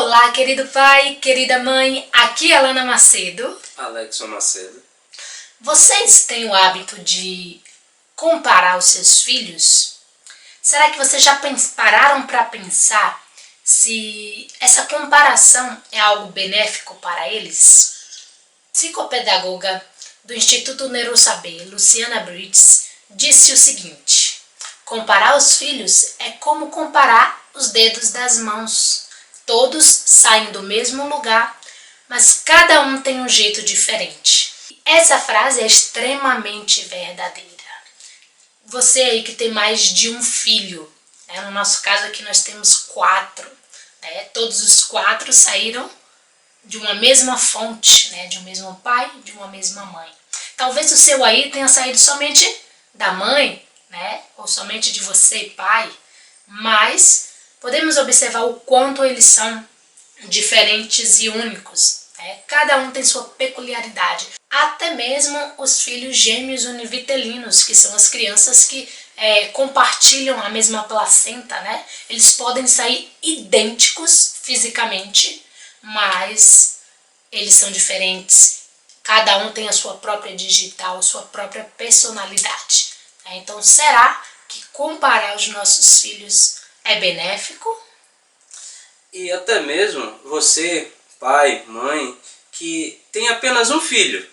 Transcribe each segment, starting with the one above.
Olá, querido pai, querida mãe, aqui é Alana Macedo. Alexson Macedo. Vocês têm o hábito de comparar os seus filhos? Será que vocês já pararam para pensar se essa comparação é algo benéfico para eles? Psicopedagoga do Instituto Neurosaber, Luciana Britz, disse o seguinte: comparar os filhos é como comparar os dedos das mãos. Todos saem do mesmo lugar, mas cada um tem um jeito diferente. Essa frase é extremamente verdadeira. Você aí que tem mais de um filho, né? No nosso caso aqui nós temos 4, né? Todos os 4 saíram de uma mesma fonte, né? De um mesmo pai, de uma mesma mãe. Talvez o seu aí tenha saído somente da mãe, né? Ou somente de você, pai, mas podemos observar o quanto eles são diferentes e únicos, né? Cada um tem sua peculiaridade. Até mesmo os filhos gêmeos univitelinos, que são as crianças que compartilham a mesma placenta, né? Eles podem sair idênticos fisicamente, mas eles são diferentes. Cada um tem a sua própria digital, sua própria personalidade, né? Então, será que comparar os nossos filhos é benéfico? E até mesmo você, pai, mãe, que tem apenas um filho.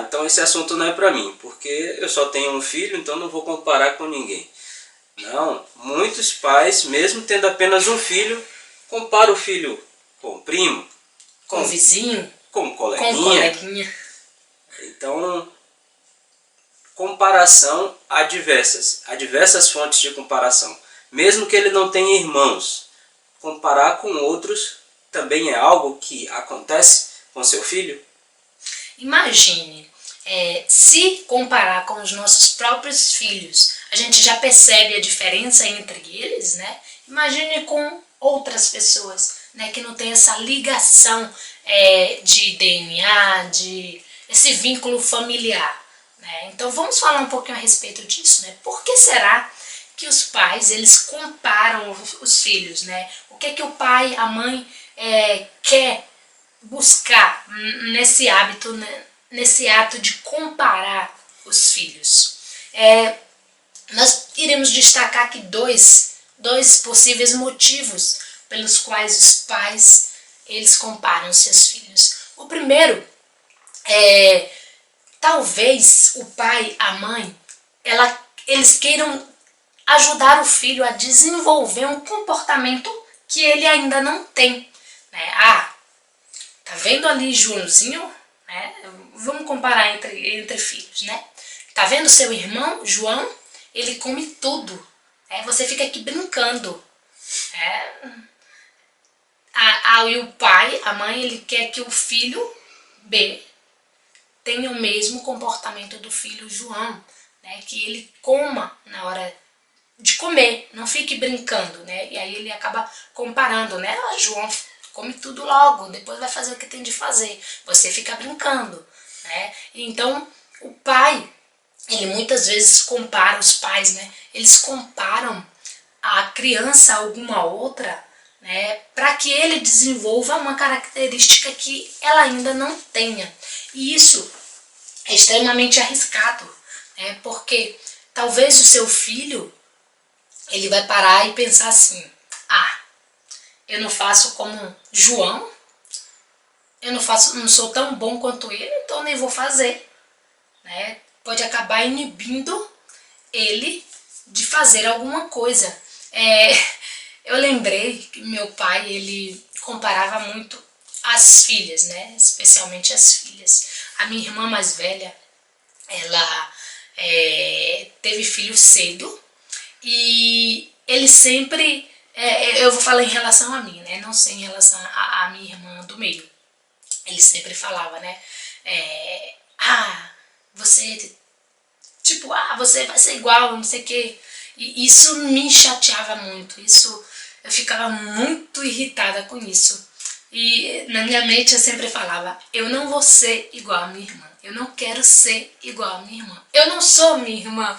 Então esse assunto não é para mim, porque eu só tenho um filho, então não vou comparar com ninguém. Não, muitos pais, mesmo tendo apenas um filho, comparam o filho com o primo, com o vizinho, com o coleguinha. Com o coleguinha. Então, comparação há diversas fontes de comparação. Mesmo que ele não tenha irmãos, comparar com outros também é algo que acontece com seu filho? Imagine, se comparar com os nossos próprios filhos, a gente já percebe a diferença entre eles, né? Imagine com outras pessoas, né, que não tem essa ligação de DNA, de esse vínculo familiar, né? Então vamos falar um pouquinho a respeito disso, né? Por que será que os pais, eles comparam os filhos, né? O que é que o pai, a mãe quer buscar nesse hábito, né? Nesse ato de comparar os filhos? Nós iremos destacar aqui dois possíveis motivos pelos quais os pais, eles comparam seus filhos. O primeiro é, talvez o pai, a mãe, eles queiram ajudar o filho a desenvolver um comportamento que ele ainda não tem, né? Tá vendo ali Joãozinho, né? Vamos comparar entre filhos, né? Tá vendo seu irmão, João? Ele come tudo, né? Você fica aqui brincando, e o pai, a mãe, ele quer que o filho B tenha o mesmo comportamento do filho João, né? Que ele coma na hora de comer, não fique brincando, né? E aí ele acaba comparando, né? João come tudo logo, depois vai fazer o que tem de fazer, você fica brincando, né? Então o pai, ele muitas vezes compara, os pais, né? Eles comparam a criança a alguma outra, né? Para que ele desenvolva uma característica que ela ainda não tenha. E isso é extremamente arriscado, né? Porque talvez o seu filho, ele vai parar e pensar assim: eu não faço como João, eu não sou tão bom quanto ele, então nem vou fazer, né? Pode acabar inibindo ele de fazer alguma coisa. Eu lembrei que meu pai, ele comparava muito as filhas, né? Especialmente as filhas. A minha irmã mais velha, ela teve filho cedo, e ele sempre, eu vou falar em relação a mim, né? Não sei em relação a minha irmã do meio. Ele sempre falava, né? Você vai ser igual, não sei o quê. E isso me chateava muito, eu ficava muito irritada com isso. E na minha mente eu sempre falava: eu não vou ser igual a minha irmã, eu não quero ser igual a minha irmã, eu não sou minha irmã.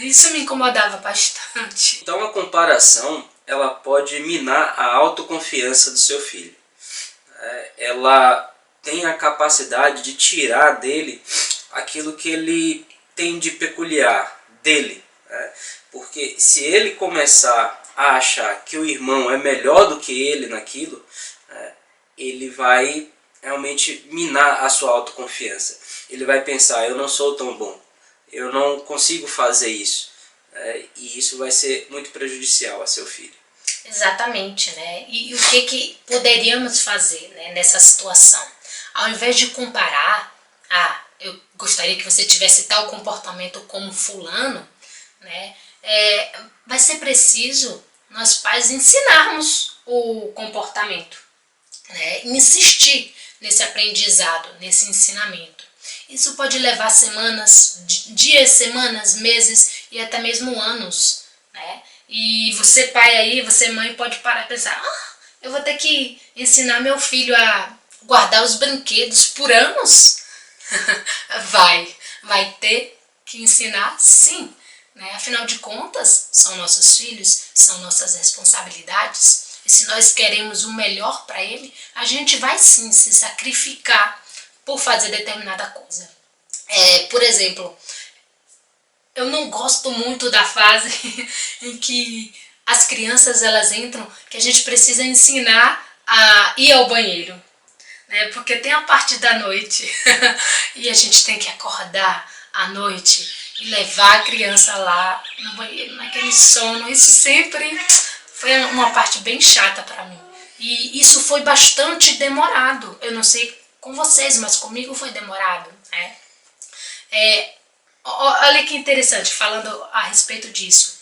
Isso me incomodava bastante. Então a comparação ela pode minar a autoconfiança do seu filho. Ela tem a capacidade de tirar dele aquilo que ele tem de peculiar dele. Porque se ele começar a achar que o irmão é melhor do que ele naquilo, ele vai realmente minar a sua autoconfiança. Ele vai pensar, eu não sou tão bom, eu não consigo fazer isso. E isso vai ser muito prejudicial a seu filho. Exatamente, né? E o que poderíamos fazer, né, nessa situação? Ao invés de comparar, eu gostaria que você tivesse tal comportamento como fulano, né? Vai ser preciso nós pais ensinarmos o comportamento, né? Insistir nesse aprendizado, nesse ensinamento. Isso pode levar semanas, dias, semanas, meses e até mesmo anos, né? E você pai aí, você mãe pode parar e pensar, eu vou ter que ensinar meu filho a guardar os brinquedos por anos? Vai ter que ensinar sim, né? Afinal de contas, são nossos filhos, são nossas responsabilidades. E se nós queremos o melhor para ele, a gente vai sim se sacrificar por fazer determinada coisa. Por exemplo, eu não gosto muito da fase em que as crianças elas entram, que a gente precisa ensinar a ir ao banheiro, né? Porque tem a parte da noite e a gente tem que acordar à noite e levar a criança lá no banheiro, naquele sono. Isso sempre foi uma parte bem chata para mim. E isso foi bastante demorado. Eu não sei com vocês, mas comigo foi demorado, né? Olha que interessante, falando a respeito disso.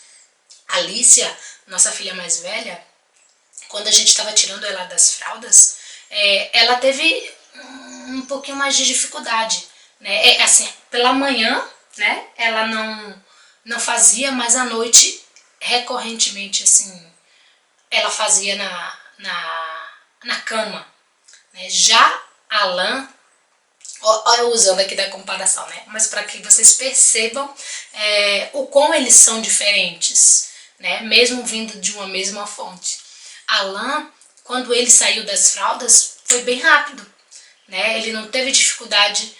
A Alicia, nossa filha mais velha, quando a gente estava tirando ela das fraldas, ela teve um pouquinho mais de dificuldade, né? Assim, pela manhã, né, ela não fazia, mas à noite, recorrentemente, assim, ela fazia na cama, né? Já a Alan, eu usando aqui da comparação, né? Mas para que vocês percebam o quão eles são diferentes, né? Mesmo vindo de uma mesma fonte. Alan, quando ele saiu das fraldas, foi bem rápido, né? Ele não teve dificuldade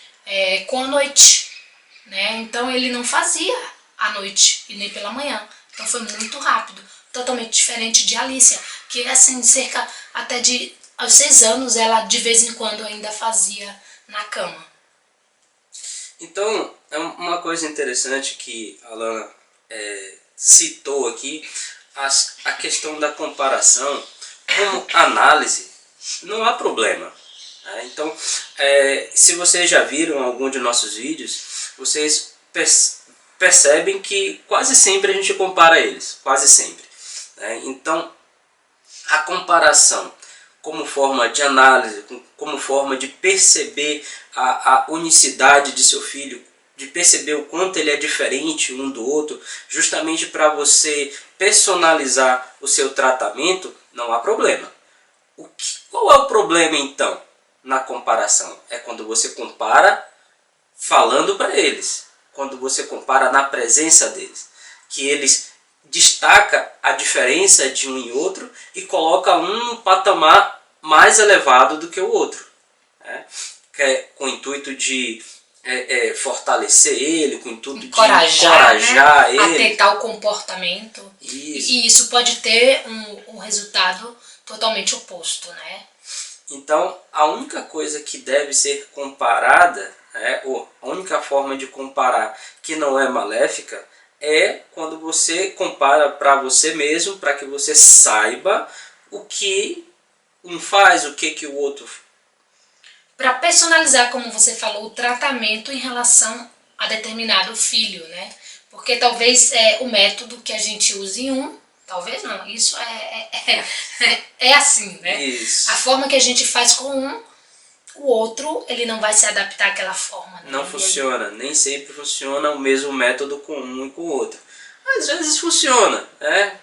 com a noite, né? Então ele não fazia à noite e nem pela manhã. Então foi muito rápido, totalmente diferente de Alicia, que assim, cerca até aos 6 anos, ela de vez em quando ainda fazia na cama. Então, é uma coisa interessante que a Alana citou aqui, a questão da comparação. Como análise, não há problema. Então, se vocês já viram algum de nossos vídeos, vocês percebem que quase sempre a gente compara eles, quase sempre. Então, a comparação como forma de análise, como forma de perceber a unicidade de seu filho, de perceber o quanto ele é diferente um do outro, justamente para você personalizar o seu tratamento, não há problema. Qual é o problema então na comparação? É quando você compara falando para eles, quando você compara na presença deles, que eles destaca a diferença de um e outro e coloca um no patamar mais elevado do que o outro, com o intuito de fortalecer ele, com o intuito de encorajar, né? Ele a ter tal comportamento. E isso pode ter um resultado totalmente oposto, né? Então, a única coisa que deve ser comparada, ou a única forma de comparar que não é maléfica, é quando você compara para você mesmo, para que você saiba o que um faz, o que o outro faz. Para personalizar, como você falou, o tratamento em relação a determinado filho, né? Porque talvez o método que a gente use em um, talvez não, isso é assim, né? Isso. A forma que a gente faz com um, o outro, ele não vai se adaptar àquela forma, né? Não funciona, nem sempre funciona o mesmo método com um e com o outro. Às vezes funciona,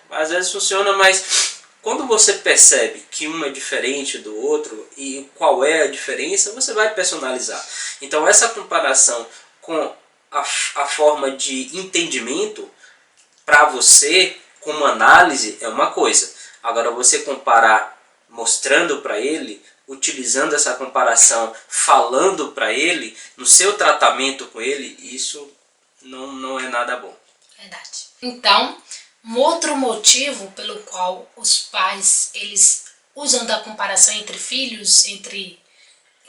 às vezes funciona, mas quando você percebe que um é diferente do outro e qual é a diferença, você vai personalizar. Então essa comparação com a forma de entendimento para você como análise é uma coisa. Agora você comparar mostrando para ele, utilizando essa comparação, falando para ele, no seu tratamento com ele, isso não é nada bom. Verdade. Então, um outro motivo pelo qual os pais eles usam da comparação entre filhos, entre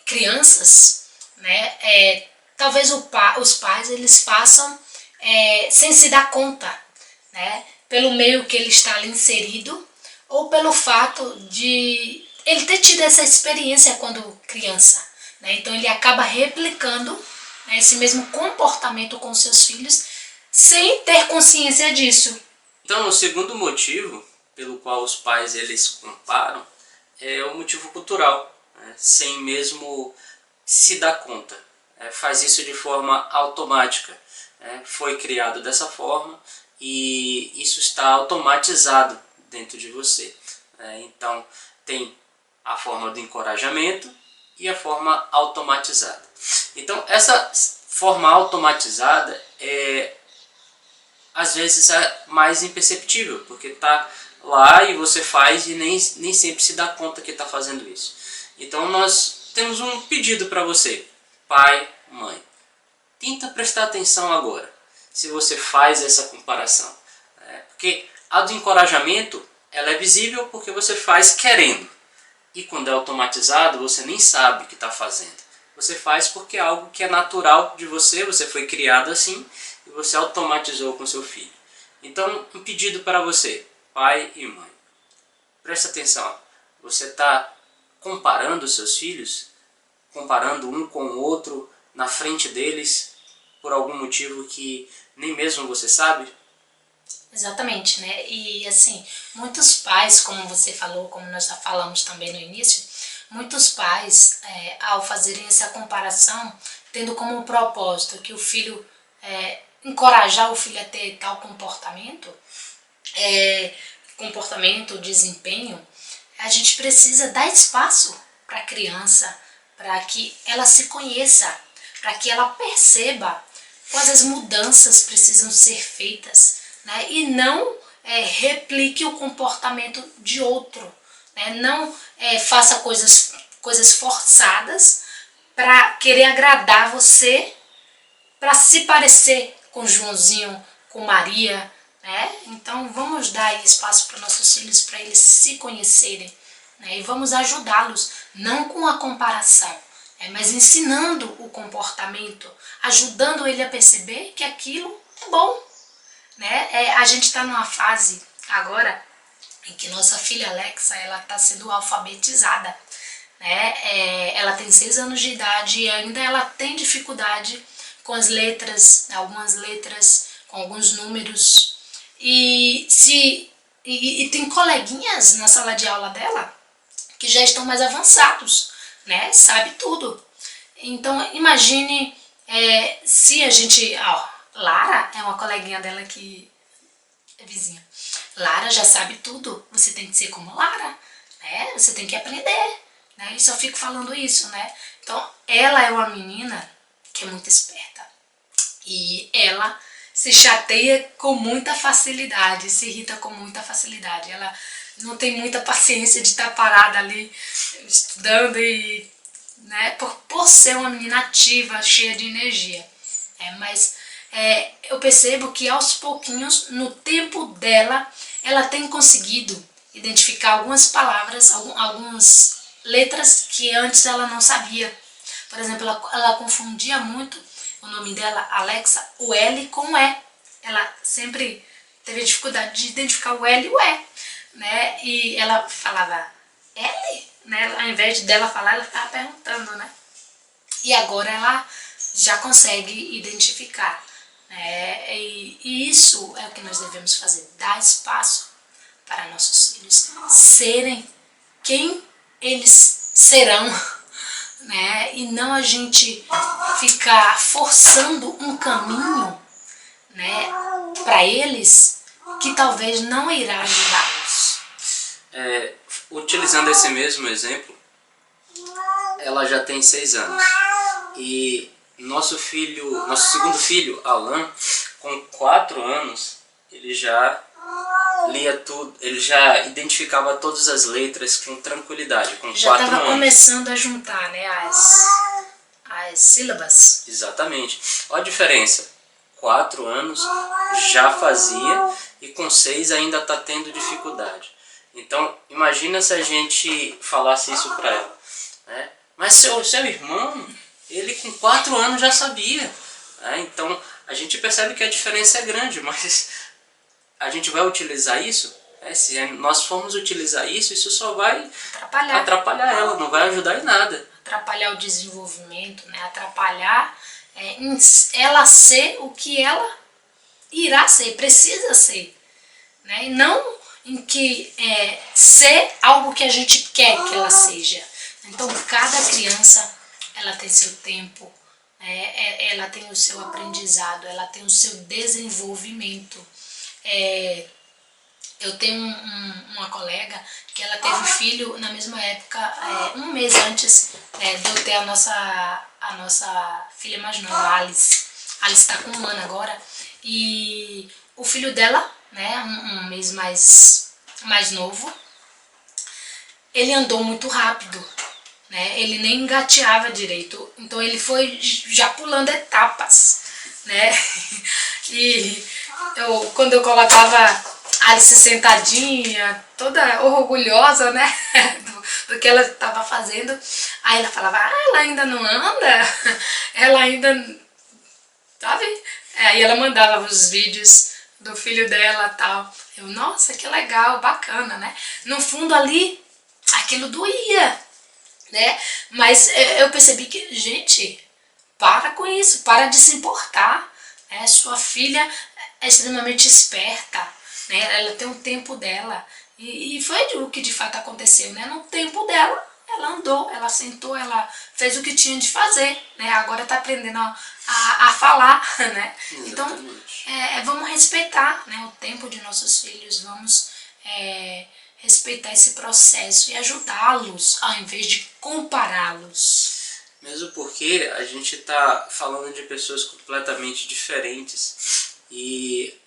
crianças, né, talvez os pais eles façam sem se dar conta, né, pelo meio que ele está ali inserido, ou pelo fato de ele ter tido essa experiência quando criança, né, então ele acaba replicando, né, esse mesmo comportamento com seus filhos sem ter consciência disso. Então, o segundo motivo pelo qual os pais eles comparam é o motivo cultural, né, sem mesmo se dar conta. Faz isso de forma automática. Foi criado dessa forma e isso está automatizado dentro de você. Então, tem a forma do encorajamento e a forma automatizada. Então, essa forma automatizada às vezes é mais imperceptível, porque está lá e você faz e nem sempre se dá conta que está fazendo isso. Então, nós temos um pedido para você, pai, mãe. Tenta prestar atenção agora, se você faz essa comparação. Porque a do encorajamento, ela é visível porque você faz querendo. E quando é automatizado, você nem sabe o que está fazendo. Você faz porque é algo que é natural de você, você foi criado assim, e você automatizou com seu filho. Então, um pedido para você, pai e mãe. Presta atenção, você está comparando os seus filhos, comparando um com o outro na frente deles, por algum motivo que nem mesmo você sabe? Exatamente, né? E assim, muitos pais, como você falou, como nós já falamos também no início, muitos pais, ao fazerem essa comparação, tendo como propósito que o filho, encorajar o filho a ter tal comportamento, desempenho, a gente precisa dar espaço para a criança, para que ela se conheça, para que ela perceba quais as mudanças precisam ser feitas, né? E não replique o comportamento de outro, né? Não faça coisas forçadas para querer agradar você, para se parecer com Joãozinho, com Maria, né? Então vamos dar espaço para nossos filhos, para eles se conhecerem, né? E vamos ajudá-los, não com a comparação, mas ensinando o comportamento, ajudando ele a perceber que aquilo é bom, né? A gente está numa fase agora em que nossa filha Alexa está sendo alfabetizada, né? Ela tem 6 anos de idade e ainda ela tem dificuldade com as letras, algumas letras, com alguns números. E tem coleguinhas na sala de aula dela que já estão mais avançados, né? Sabe tudo. Então imagine se a gente... Lara é uma coleguinha dela que é vizinha. Lara já sabe tudo, você tem que ser como Lara, né? Você tem que aprender, né? E só fico falando isso, né? Então ela é uma menina que é muito esperta e ela se chateia com muita facilidade, se irrita com muita facilidade. Ela não tem muita paciência de estar parada ali estudando, e, né, por ser uma menina ativa, cheia de energia. Mas eu percebo que aos pouquinhos, no tempo dela, ela tem conseguido identificar algumas palavras, algumas letras que antes ela não sabia. Por exemplo, ela confundia muito o nome dela, Alexa, o L com o E. Ela sempre teve dificuldade de identificar o L e o E, né? E ela falava L, né? Ao invés dela falar, ela ficava perguntando, né? E agora ela já consegue identificar. E isso é o que nós devemos fazer, dar espaço para nossos filhos serem quem eles serão, né? E não a gente ficar forçando um caminho, né, para eles que talvez não irá ajudá-los. Utilizando esse mesmo exemplo, ela já tem 6 anos e nosso segundo filho, Alan, com 4 anos, ele já lia tudo, ele já identificava todas as letras com tranquilidade, com Já 4 estava anos. começando a juntar, né, as sílabas. Exatamente. Olha a diferença. 4 anos já fazia e com 6 ainda está tendo dificuldade. Então, imagina se a gente falasse isso para ela, né? Mas seu irmão, ele com 4 anos já sabia. Né? Então, a gente percebe que a diferença é grande, mas a gente vai utilizar isso? Se nós formos utilizar isso, isso só vai atrapalhar ela, não vai ajudar em nada. Atrapalhar o desenvolvimento, né? Atrapalhar em ela ser o que ela irá ser, precisa ser. Né? E não em que ser algo que a gente quer que ela seja. Então, cada criança, ela tem seu tempo, ela tem o seu aprendizado, ela tem o seu desenvolvimento. Eu tenho uma colega que ela teve filho na mesma época, um mês antes de eu ter a nossa filha mais nova, a Alice. A Alice está com 1 ano agora. E o filho dela, né, um mês mais novo, ele andou muito rápido. Né? Ele nem engateava direito. Então ele foi já pulando etapas. Né? E quando eu colocava Alice sentadinha, toda orgulhosa, né, do que ela estava fazendo, aí ela falava, ela ainda não anda? Ela ainda, sabe? Aí ela mandava os vídeos do filho dela e tal. Eu, nossa, que legal, bacana, né? No fundo ali, aquilo doía, né? Mas eu percebi que, gente, para com isso, para de se importar. Né? Sua filha é extremamente esperta. Né? Ela tem um tempo dela. E foi o que de fato aconteceu. Né? No tempo dela, ela andou, ela sentou, ela fez o que tinha de fazer. Né? Agora está aprendendo a falar. Né? Então, vamos respeitar, né, o tempo de nossos filhos, vamos respeitar esse processo e ajudá-los ao invés de compará-los. Mesmo porque a gente está falando de pessoas completamente diferentes e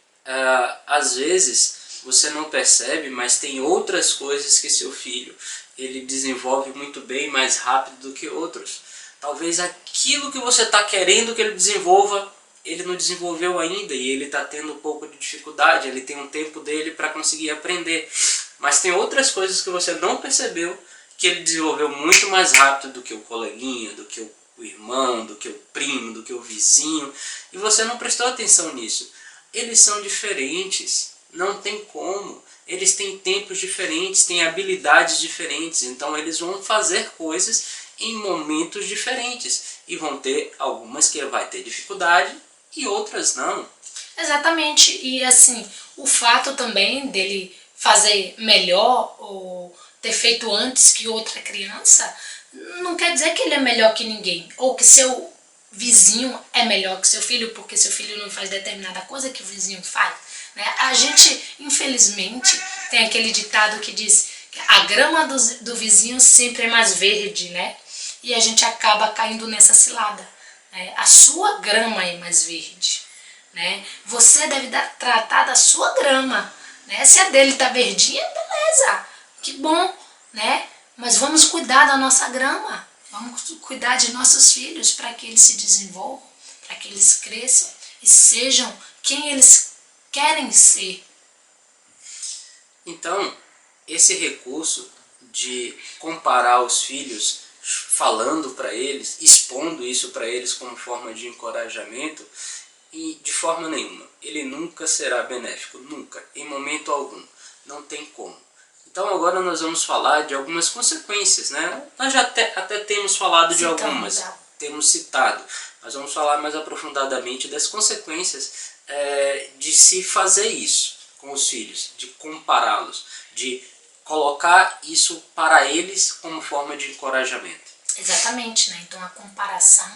às vezes você não percebe, mas tem outras coisas que seu filho ele desenvolve muito bem, mais rápido do que outros. Talvez aquilo que você está querendo que ele desenvolva, ele não desenvolveu ainda e ele está tendo um pouco de dificuldade, ele tem um tempo dele para conseguir aprender. Mas tem outras coisas que você não percebeu que ele desenvolveu muito mais rápido do que o coleguinha, do que o irmão, do que o primo, do que o vizinho, e você não prestou atenção nisso. Eles são diferentes, não tem como. Eles têm tempos diferentes, têm habilidades diferentes, então eles vão fazer coisas em momentos diferentes e vão ter algumas que vai ter dificuldade e outras não. Exatamente, e assim, o fato também dele fazer melhor ou ter feito antes que outra criança, não quer dizer que ele é melhor que ninguém, ou que seu vizinho é melhor que seu filho porque seu filho não faz determinada coisa que o vizinho faz. Né? A gente, infelizmente, tem aquele ditado que diz que a grama do vizinho sempre é mais verde, né? E a gente acaba caindo nessa cilada. Né? A sua grama é mais verde. Né? Você deve tratar da sua grama. Né? Se a dele está verdinha, beleza, que bom, né? Mas vamos cuidar da nossa grama, vamos cuidar de nossos filhos para que eles se desenvolvam, para que eles cresçam e sejam quem eles querem ser. Então, esse recurso de comparar os filhos, falando para eles, expondo isso para eles como forma de encorajamento, e de forma nenhuma, ele nunca será benéfico, nunca, em momento algum, não tem como. Então agora nós vamos falar de algumas consequências, né? Nós já até temos falado de algumas, temos citado, mas vamos falar mais aprofundadamente das consequências de se fazer isso com os filhos, de compará-los, de colocar isso para eles como forma de encorajamento. Exatamente, né? Então a comparação,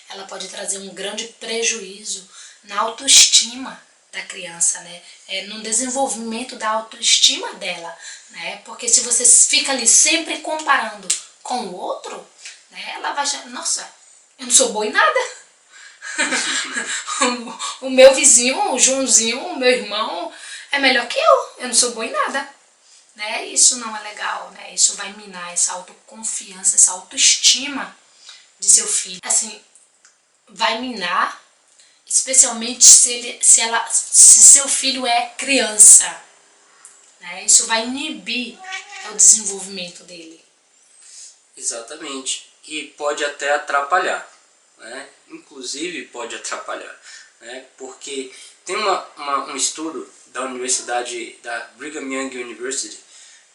ela pode trazer um grande prejuízo na autoestima da criança, né? No desenvolvimento da autoestima dela, né? Porque se você fica ali sempre comparando com o outro, né? Ela vai achar, nossa, eu não sou boa em nada. O meu vizinho, o Joãozinho, o meu irmão, é melhor que eu não sou boa em nada. Né? Isso não é legal, né? Isso vai minar essa autoconfiança, essa autoestima de seu filho. Assim, vai minar, especialmente se seu filho é criança. Né? Isso vai inibir o desenvolvimento dele. Exatamente. E pode até atrapalhar. Né? Inclusive pode atrapalhar. Né? Porque tem um estudo da Universidade da Brigham Young University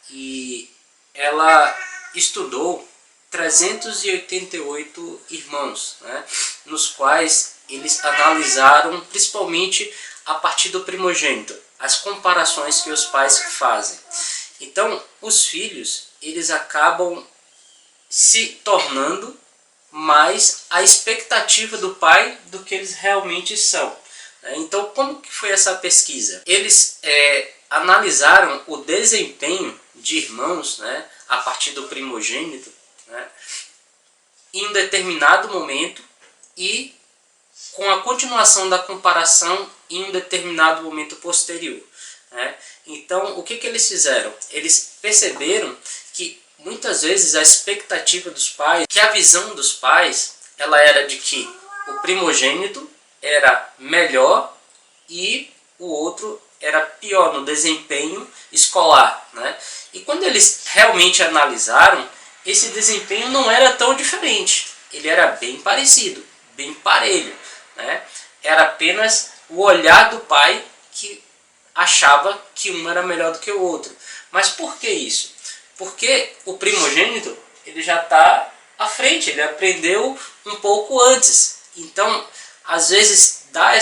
e ela estudou 388 irmãos, né? Nos quais eles analisaram principalmente a partir do primogênito, as comparações que os pais fazem. Então, os filhos, eles acabam se tornando mais a expectativa do pai do que eles realmente são. Então, como que foi essa pesquisa? Eles analisaram o desempenho de irmãos, né, a partir do primogênito, né, em um determinado momento e com a continuação da comparação em um determinado momento posterior. Né? Então, o que eles fizeram? Eles perceberam que muitas vezes a expectativa dos pais, que a visão dos pais, ela era de que o primogênito era melhor e o outro era pior no desempenho escolar. Né? E quando eles realmente analisaram, esse desempenho não era tão diferente. Ele era bem parecido, bem parelho. Né? Era apenas o olhar do pai que achava que um era melhor do que o outro. Mas por que isso? Porque o primogênito ele já está à frente, ele aprendeu um pouco antes. Então, às vezes, dá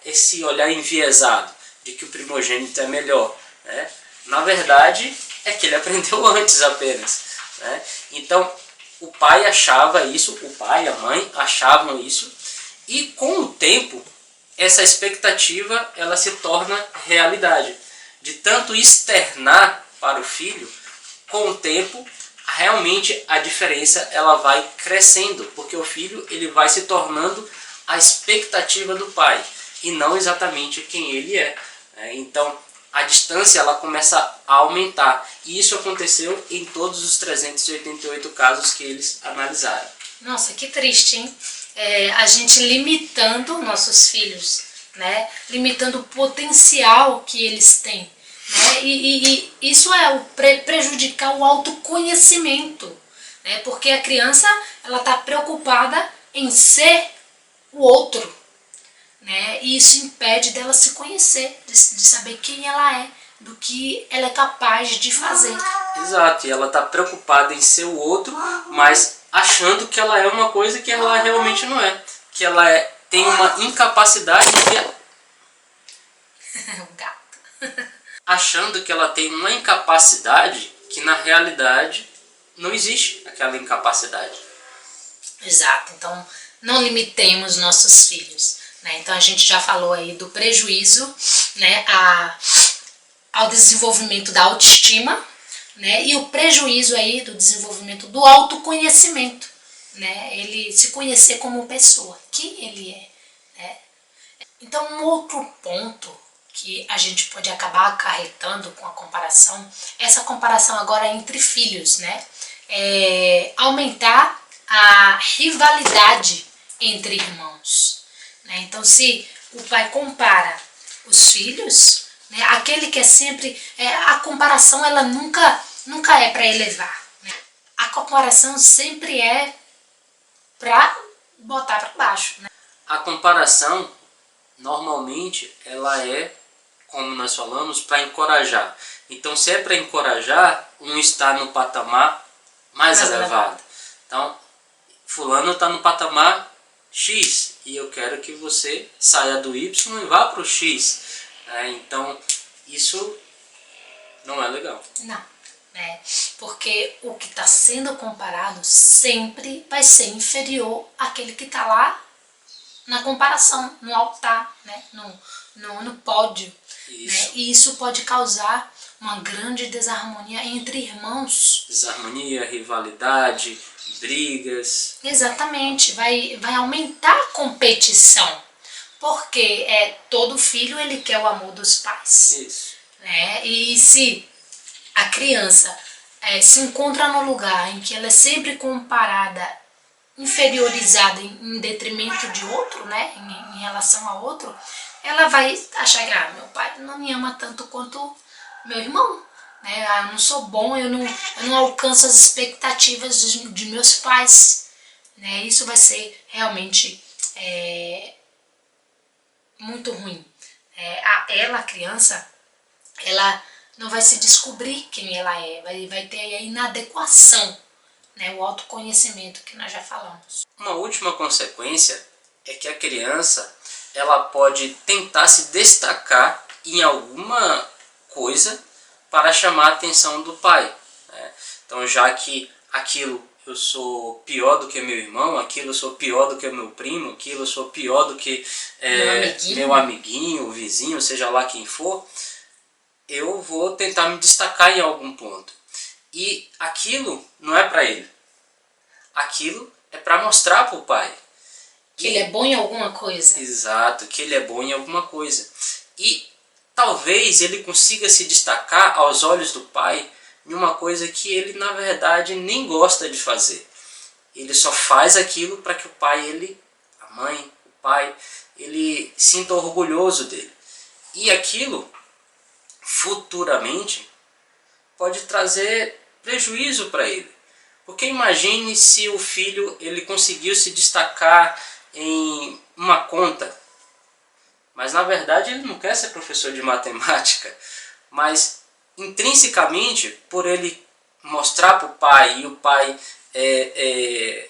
esse olhar enviesado de que o primogênito é melhor. Né? Na verdade, é que ele aprendeu antes apenas. Né? Então, o pai achava isso, o pai e a mãe achavam isso, e com o tempo, essa expectativa ela se torna realidade. De tanto externar para o filho, com o tempo, realmente a diferença ela vai crescendo, porque o filho ele vai se tornando a expectativa do pai e não exatamente quem ele é. Então a distância ela começa a aumentar, e isso aconteceu em todos os 388 casos que eles analisaram. Nossa, que triste, hein? A gente limitando nossos filhos, né? Limitando o potencial que eles têm. Né? E isso é prejudicar o autoconhecimento, né? Porque a criança ela está preocupada em ser o outro, né? E isso impede dela se conhecer, de saber quem ela é, do que ela é capaz de fazer. Exato, e ela está preocupada em ser o outro, mas achando que ela é uma coisa que ela realmente não é, que ela tem uma incapacidade O gato. Achando que ela tem uma incapacidade que na realidade não existe aquela incapacidade. Exato, então não limitemos nossos filhos. Né? Então a gente já falou aí do prejuízo, né, ao desenvolvimento da autoestima, né, e o prejuízo aí do desenvolvimento do autoconhecimento. Né? Ele se conhecer como pessoa, quem ele é. Né? Então um outro ponto que a gente pode acabar acarretando com a comparação, essa comparação agora entre filhos, né? Aumentar a rivalidade entre irmãos. Né? Então, se o pai compara os filhos, né? Aquele que é sempre... a comparação, ela nunca é para elevar. Né? A comparação sempre é para botar para baixo. Né? A comparação, normalmente, ela é, como nós falamos, para encorajar. Então, se é para encorajar, um está no patamar mais elevado. Então, fulano está no patamar X e eu quero que você saia do Y e vá para o X. Então, isso não é legal. Não, né? Porque o que está sendo comparado sempre vai ser inferior àquele que está lá na comparação, no altar, né? no pódio. Né? E isso pode causar uma grande desarmonia entre irmãos. Desarmonia, rivalidade, brigas. Exatamente, vai aumentar a competição. Porque todo filho ele quer o amor dos pais. Isso. Né? E se a criança se encontra no lugar em que ela é sempre comparada, inferiorizada em detrimento de outro, né? Em relação a outro, ela vai achar que meu pai não me ama tanto quanto meu irmão. Né? Eu não sou bom, eu não alcanço as expectativas de meus pais. Né? Isso vai ser realmente muito ruim. A criança, ela não vai se descobrir quem ela é, vai ter a inadequação, né? O autoconhecimento que nós já falamos. Uma última consequência é que a criança ela pode tentar se destacar em alguma coisa para chamar a atenção do pai. Né? Então, já que aquilo eu sou pior do que meu irmão, aquilo eu sou pior do que meu primo, aquilo eu sou pior do que meu amiguinho, vizinho, seja lá quem for, eu vou tentar me destacar em algum ponto. E aquilo não é para ele. Aquilo é para mostrar para o pai. Que ele é bom em alguma coisa. Exato, que ele é bom em alguma coisa. E talvez ele consiga se destacar aos olhos do pai em uma coisa que ele na verdade nem gosta de fazer. Ele só faz aquilo para que o pai, a mãe, o pai, ele sinta orgulhoso dele. E aquilo futuramente pode trazer prejuízo para ele. Porque imagine se o filho ele conseguiu se destacar em uma conta, mas na verdade ele não quer ser professor de matemática, mas intrinsecamente por ele mostrar para o pai e o pai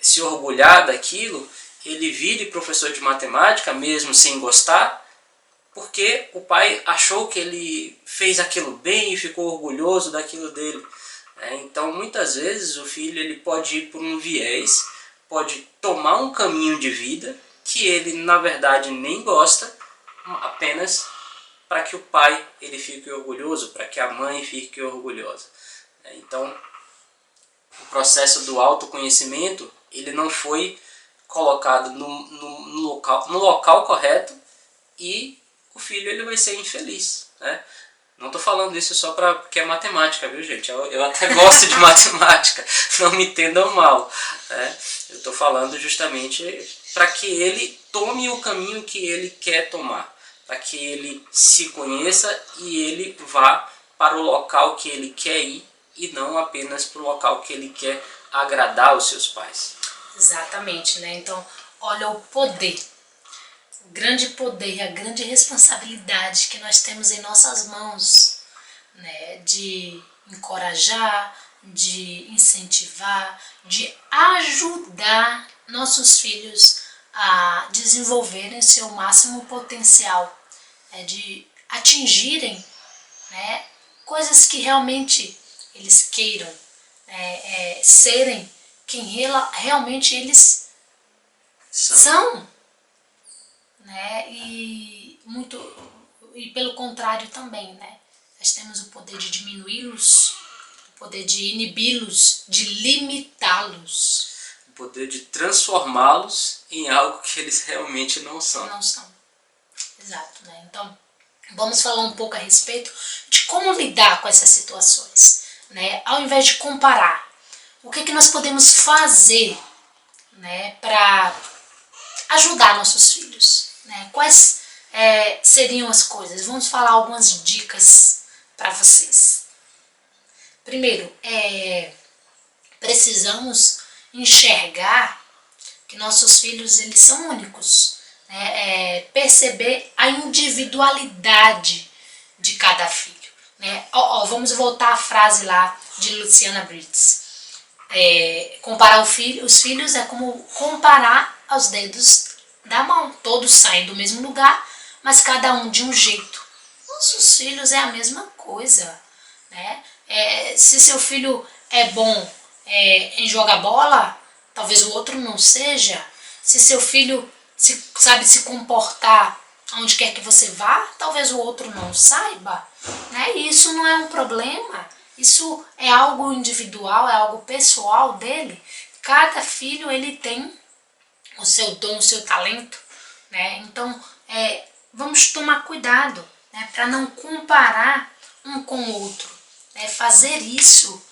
se orgulhar daquilo, ele vire professor de matemática mesmo sem gostar, porque o pai achou que ele fez aquilo bem e ficou orgulhoso daquilo dele. Então muitas vezes o filho ele pode ir por um viés, pode tomar um caminho de vida que ele na verdade nem gosta, apenas para que o pai ele fique orgulhoso, para que a mãe fique orgulhosa. Então o processo do autoconhecimento ele não foi colocado no local correto e o filho ele vai ser infeliz. Né? Não estou falando isso só porque é matemática, viu gente? Eu até gosto de matemática, não me entendam mal. Né? Eu estou falando justamente para que ele tome o caminho que ele quer tomar, para que ele se conheça e ele vá para o local que ele quer ir e não apenas para o local que ele quer agradar os seus pais. Exatamente, né? Então, olha o poder. O grande poder, a grande responsabilidade que nós temos em nossas mãos, né, de encorajar, de incentivar, de ajudar nossos filhos a desenvolverem seu máximo potencial, né, de atingirem, né, coisas que realmente eles queiram, serem quem realmente eles são. Né? E pelo contrário também, né? Nós temos o poder de diminuí-los, o poder de inibi-los, de limitá-los, o poder de transformá-los em algo que eles realmente não são. Não são. Exato, né? Então, vamos falar um pouco a respeito de como lidar com essas situações, né? Ao invés de comparar, o que nós podemos fazer, né, para ajudar nossos filhos? Né? Quais seriam as coisas? Vamos falar algumas dicas para vocês. Primeiro, precisamos enxergar que nossos filhos eles são únicos. Né? Perceber a individualidade de cada filho. Né? Vamos voltar à frase lá de Luciana Britz. Comparar os filhos é como comparar os dedos da mão. Todos saem do mesmo lugar, mas cada um de um jeito. Nossos filhos é a mesma coisa. Né? Se seu filho é bom em jogar bola, talvez o outro não seja. Se seu filho sabe se comportar onde quer que você vá, talvez o outro não saiba. Né? E isso não é um problema. Isso é algo individual, é algo pessoal dele. Cada filho ele tem o seu dom, o seu talento. Né? Então, vamos tomar cuidado, né, para não comparar um com o outro. Né? Fazer isso,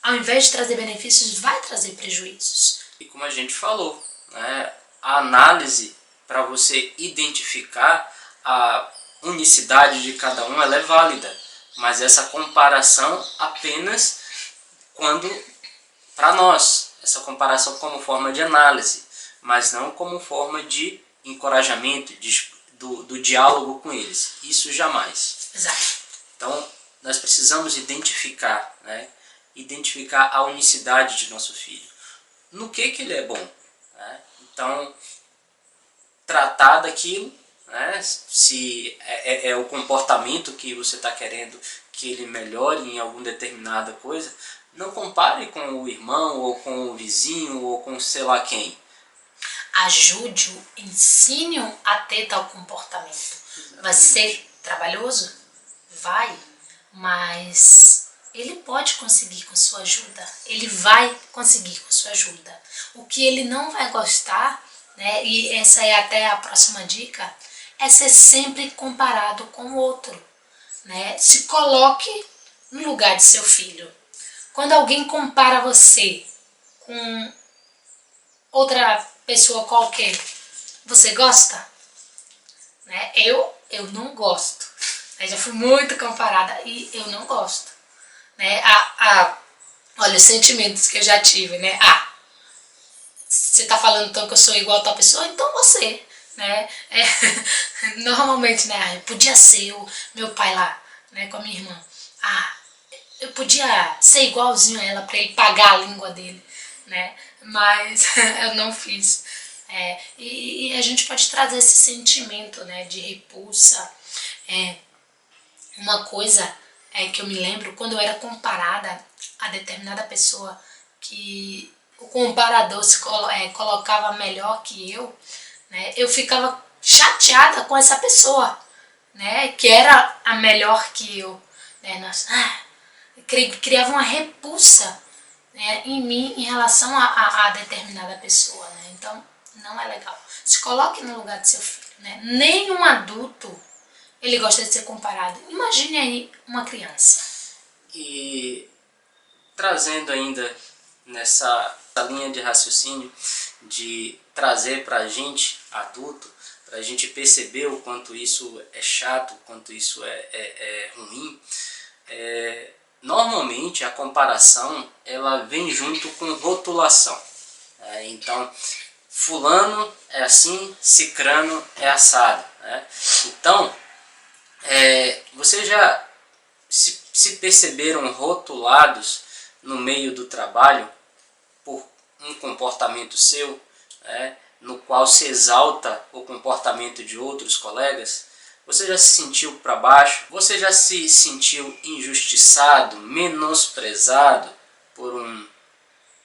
ao invés de trazer benefícios, vai trazer prejuízos. E como a gente falou, né, a análise para você identificar a unicidade de cada um, ela é válida, mas essa comparação apenas quando, para nós, essa comparação como forma de análise, mas não como forma de encorajamento, do diálogo com eles. Isso jamais. Exato. Então, nós precisamos identificar, né? Identificar a unicidade de nosso filho. No que ele é bom. Né? Então, tratar daquilo, né? Se é o comportamento que você está querendo que ele melhore em alguma determinada coisa, não compare com o irmão, ou com o vizinho, ou com sei lá quem. Ajude-o, ensine-o a ter tal comportamento. Vai ser trabalhoso? Vai, mas ele pode conseguir com sua ajuda. Ele vai conseguir com sua ajuda. O que ele não vai gostar, né, e essa é até a próxima dica, é ser sempre comparado com o outro. Né? Se coloque no lugar de seu filho. Quando alguém compara você com outra pessoa qualquer, você gosta? Né? Eu não gosto. Eu já fui muito comparada e eu não gosto. Né? Olha os sentimentos que eu já tive. Né? Você tá falando então que eu sou igual a tal pessoa? Então você. Né? Normalmente, né? Podia ser meu pai lá, né? Com a minha irmã. Eu podia ser igualzinho a ela para ele pagar a língua dele. Né? Mas eu não fiz. E a gente pode trazer esse sentimento, né, de repulsa. Uma coisa que eu me lembro, quando eu era comparada a determinada pessoa, que o comparador se colocava melhor que eu, né, eu ficava chateada com essa pessoa, né, que era a melhor que eu. Né, criava uma repulsa, né, em mim em relação a determinada pessoa. Né? Então, não é legal. Se coloque no lugar do seu filho. Né? Nenhum adulto ele gosta de ser comparado. Imagine aí uma criança. E trazendo ainda nessa linha de raciocínio de trazer para a gente, adulto, para a gente perceber o quanto isso é chato, o quanto isso é ruim, normalmente a comparação ela vem junto com rotulação. Então, fulano é assim, cicrano é assado. Né? Então, vocês já se perceberam rotulados no meio do trabalho por um comportamento seu, no qual se exalta o comportamento de outros colegas? Você já se sentiu para baixo? Você já se sentiu injustiçado, menosprezado por um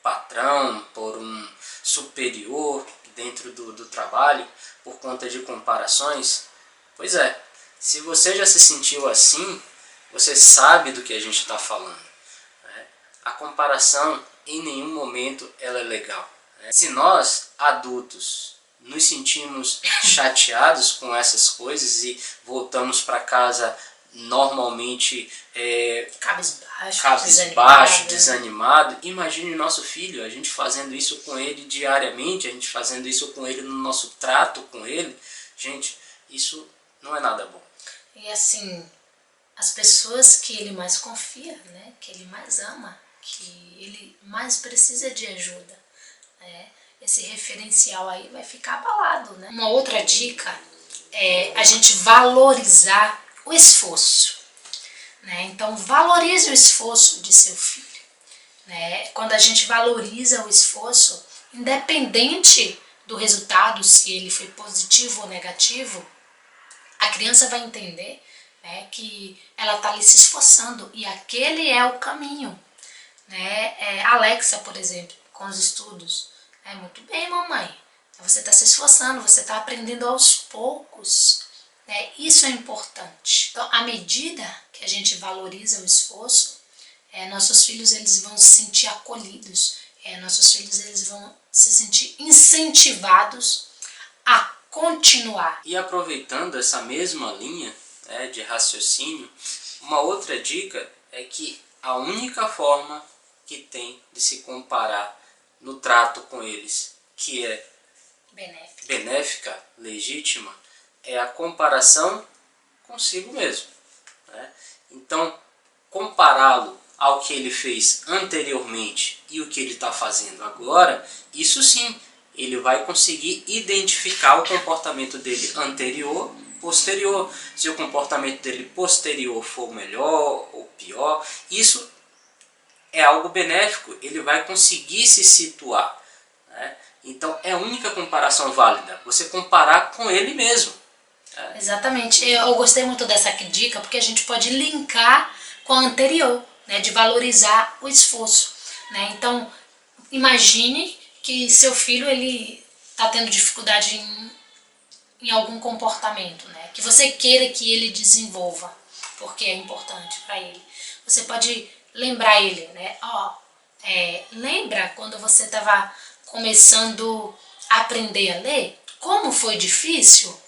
patrão, por um superior dentro do trabalho, por conta de comparações? Pois é, se você já se sentiu assim, você sabe do que a gente está falando. Né? A comparação em nenhum momento ela é legal. Né? Se nós, adultos, nos sentimos chateados com essas coisas e voltamos para casa normalmente cabisbaixo, desanimado, imagine nosso filho, a gente fazendo isso com ele diariamente, a gente fazendo isso com ele no nosso trato com ele. Gente, isso não é nada bom. E assim, as pessoas que ele mais confia, né, que ele mais ama, que ele mais precisa de ajuda, né, esse referencial aí vai ficar abalado. Né? Uma outra dica é a gente valorizar o esforço. Né? Então, valorize o esforço de seu filho. Né? Quando a gente valoriza o esforço, independente do resultado, se ele foi positivo ou negativo, a criança vai entender, né, que ela está ali se esforçando e aquele é o caminho. Né? Alexa, por exemplo, com os estudos. Muito bem, mamãe. Você está se esforçando, você está aprendendo aos poucos. Isso é importante. Então, à medida que a gente valoriza o esforço, nossos filhos eles vão se sentir acolhidos. Nossos filhos eles vão se sentir incentivados a continuar. E aproveitando essa mesma linha, né, de raciocínio, uma outra dica é que a única forma que tem de se comparar no trato com eles, que é benéfica, legítima, é a comparação consigo mesmo, né? Então, compará-lo ao que ele fez anteriormente e o que ele está fazendo agora, isso sim, ele vai conseguir identificar o comportamento dele anterior, posterior. Se o comportamento dele posterior for melhor ou pior, isso é algo benéfico, ele vai conseguir se situar, né? Então é a única comparação válida, você comparar com ele mesmo. Exatamente, eu gostei muito dessa dica porque a gente pode linkar com a anterior, né, de valorizar o esforço, né? Então imagine que seu filho ele está tendo dificuldade em algum comportamento, né, que você queira que ele desenvolva, porque é importante para ele. Você pode lembrar ele, né? Lembra quando você estava começando a aprender a ler? Como foi difícil,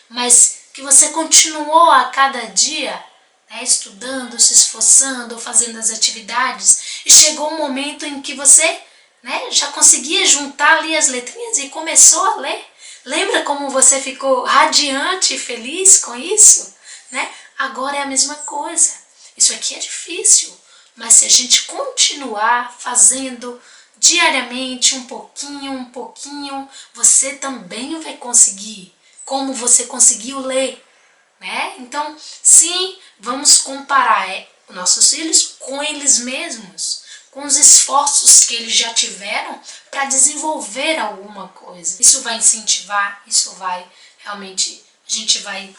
mas que você continuou a cada dia, né, estudando, se esforçando, fazendo as atividades, e chegou um momento em que você, né, já conseguia juntar ali as letrinhas e começou a ler. Lembra como você ficou radiante e feliz com isso? Né? Agora é a mesma coisa. Isso aqui é difícil, mas se a gente continuar fazendo diariamente um pouquinho, você também vai conseguir, como você conseguiu ler, né? Então, sim, vamos comparar nossos filhos com eles mesmos, com os esforços que eles já tiveram para desenvolver alguma coisa. Isso vai incentivar, isso vai realmente, a gente vai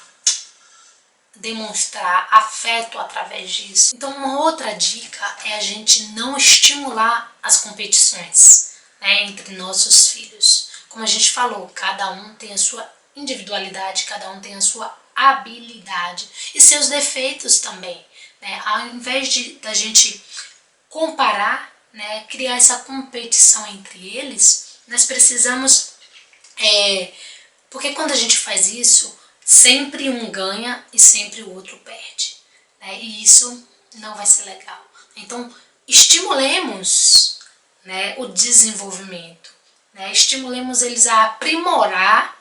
demonstrar afeto através disso. Então uma outra dica é a gente não estimular as competições, né, entre nossos filhos. Como a gente falou, cada um tem a sua individualidade, cada um tem a sua habilidade e seus defeitos também, né? Ao invés da gente comparar, né, criar essa competição entre eles, nós precisamos, porque quando a gente faz isso, sempre um ganha e sempre o outro perde, né? E isso não vai ser legal. Então, estimulemos, né, o desenvolvimento, né? Estimulemos eles a aprimorar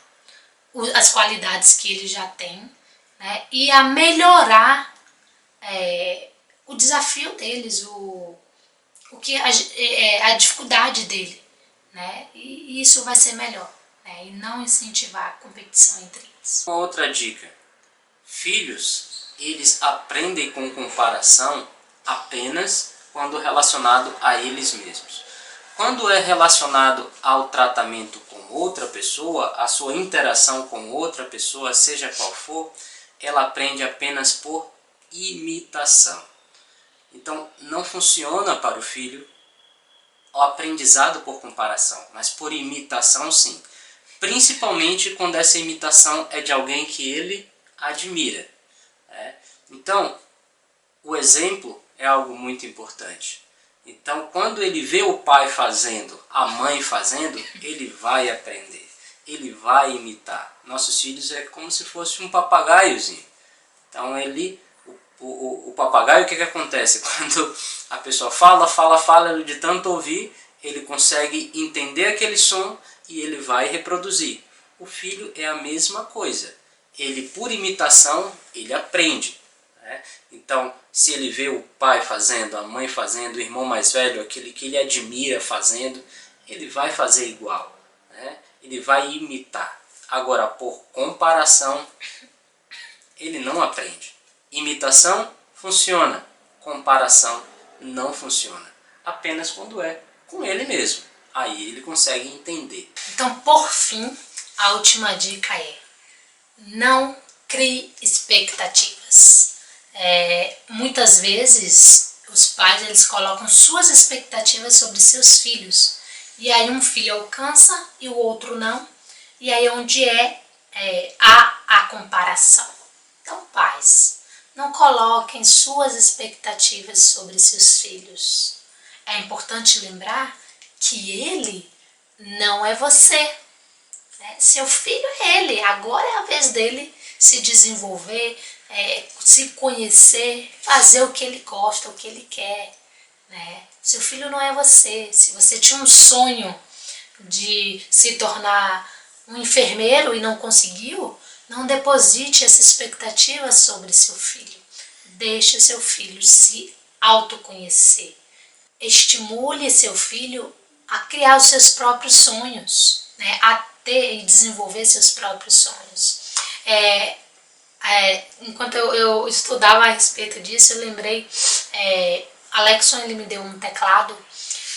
as qualidades que eles já têm, né? E a melhorar o desafio deles, a dificuldade dele, né? E isso vai ser melhor, né? E não incentivar a competição entre eles. Uma outra dica: filhos, eles aprendem com comparação apenas quando relacionado a eles mesmos. Quando é relacionado ao tratamento com outra pessoa, a sua interação com outra pessoa, seja qual for, ela aprende apenas por imitação. Então não funciona para o filho o aprendizado por comparação, mas por imitação sim. Principalmente quando essa imitação é de alguém que ele admira, né? Então, o exemplo é algo muito importante. Então, quando ele vê o pai fazendo, a mãe fazendo, ele vai aprender, ele vai imitar. Nossos filhos é como se fosse um papagaiozinho. Então, o papagaio, o que acontece? Quando a pessoa fala, ele de tanto ouvir, ele consegue entender aquele som e ele vai reproduzir. O filho é a mesma coisa. Ele, por imitação, ele aprende, né? Então, se ele vê o pai fazendo, a mãe fazendo, o irmão mais velho, aquele que ele admira fazendo, ele vai fazer igual, né? Ele vai imitar. Agora, por comparação, ele não aprende. Imitação funciona, comparação não funciona. Apenas quando é com ele mesmo. Aí ele consegue entender. Então, por fim, a última dica é: não crie expectativas. Muitas vezes os pais eles colocam suas expectativas sobre seus filhos, e aí um filho alcança e o outro não, e aí é onde há a comparação. Então, pais, não coloquem suas expectativas sobre seus filhos. É importante lembrar que ele não é você. né? Seu filho é ele, agora é a vez dele se desenvolver, se conhecer, fazer o que ele gosta, o que ele quer, né? Seu filho não é você. Se você tinha um sonho de se tornar um enfermeiro e não conseguiu, não deposite essa expectativa sobre seu filho. Deixe seu filho se autoconhecer. Estimule seu filho a criar os seus próprios sonhos, né? A ter e desenvolver seus próprios sonhos. Enquanto eu estudava a respeito disso, eu lembrei, Alexson, ele me deu um teclado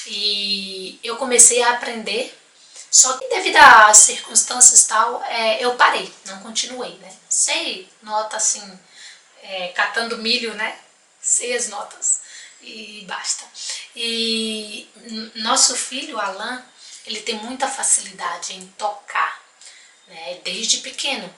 e eu comecei a aprender, só que devido às circunstâncias e tal, eu parei, não continuei, né? Sei nota assim, catando milho, né? Sei as notas e basta. E nosso filho, Alan, ele tem muita facilidade em tocar, né? Desde pequeno.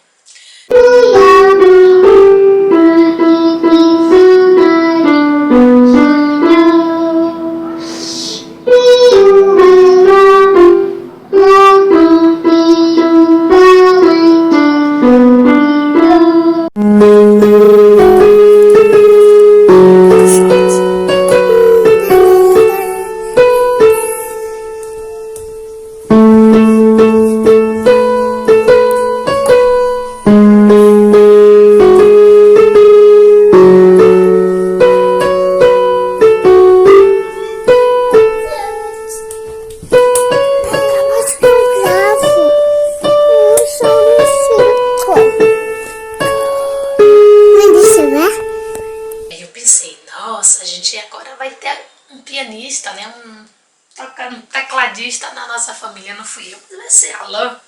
Nossa, a gente agora vai ter um pianista, né? Um tecladista na nossa família. Não fui eu, mas vai ser Alan,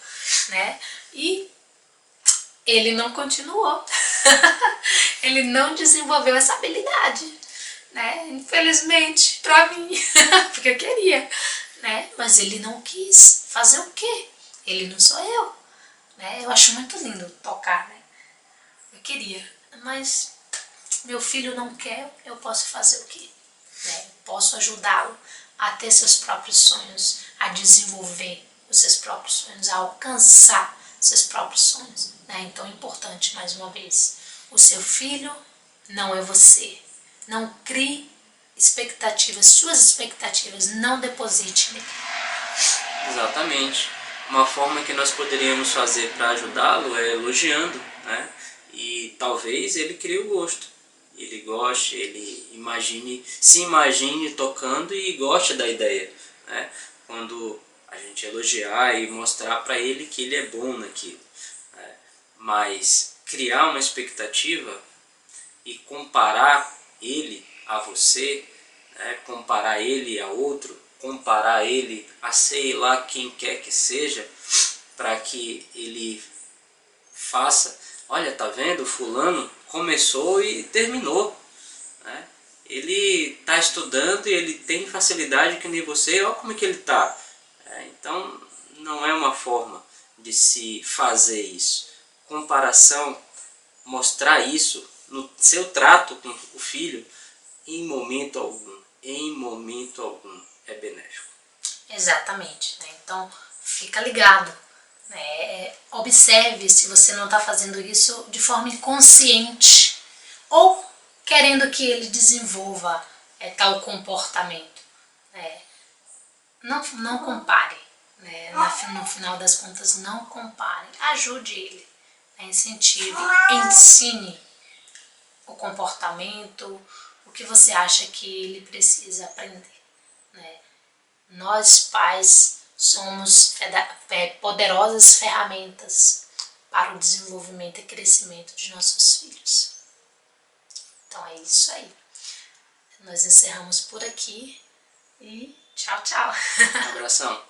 né? E ele não continuou. Ele não desenvolveu essa habilidade, né? Infelizmente, pra mim, porque eu queria, né? Mas ele não quis. Fazer o quê? Ele não sou eu, né? Eu acho muito lindo tocar, né? Eu queria, mas meu filho não quer, eu posso fazer o quê? Posso ajudá-lo a ter seus próprios sonhos, a desenvolver os seus próprios sonhos, a alcançar seus próprios sonhos, né? Então é importante, mais uma vez, o seu filho não é você. Não crie expectativas, suas expectativas, não deposite nele. Exatamente. Uma forma que nós poderíamos fazer para ajudá-lo é elogiando, né? E talvez ele crie o gosto. Ele goste, ele se imagine tocando e goste da ideia, né? Quando a gente elogiar e mostrar para ele que ele é bom naquilo, né? Mas criar uma expectativa e comparar ele a você, né? Comparar ele a outro, comparar ele a sei lá quem quer que seja, para que ele faça, olha, tá vendo, fulano começou e terminou, né? Ele está estudando e ele tem facilidade que nem você, olha como é que ele está. Então não é uma forma de se fazer isso. Comparação, mostrar isso no seu trato com o filho, em momento algum é benéfico. Exatamente, né? Então fica ligado, né? Observe se você não está fazendo isso de forma inconsciente ou querendo que ele desenvolva tal comportamento, né? Não compare, né? No final das contas, não compare. Ajude ele, né? Incentive, ensine o comportamento, o que você acha que ele precisa aprender, né? Nós, pais, somos poderosas ferramentas para o desenvolvimento e crescimento de nossos filhos. Então é isso aí. Nós encerramos por aqui e tchau, tchau. Um abração.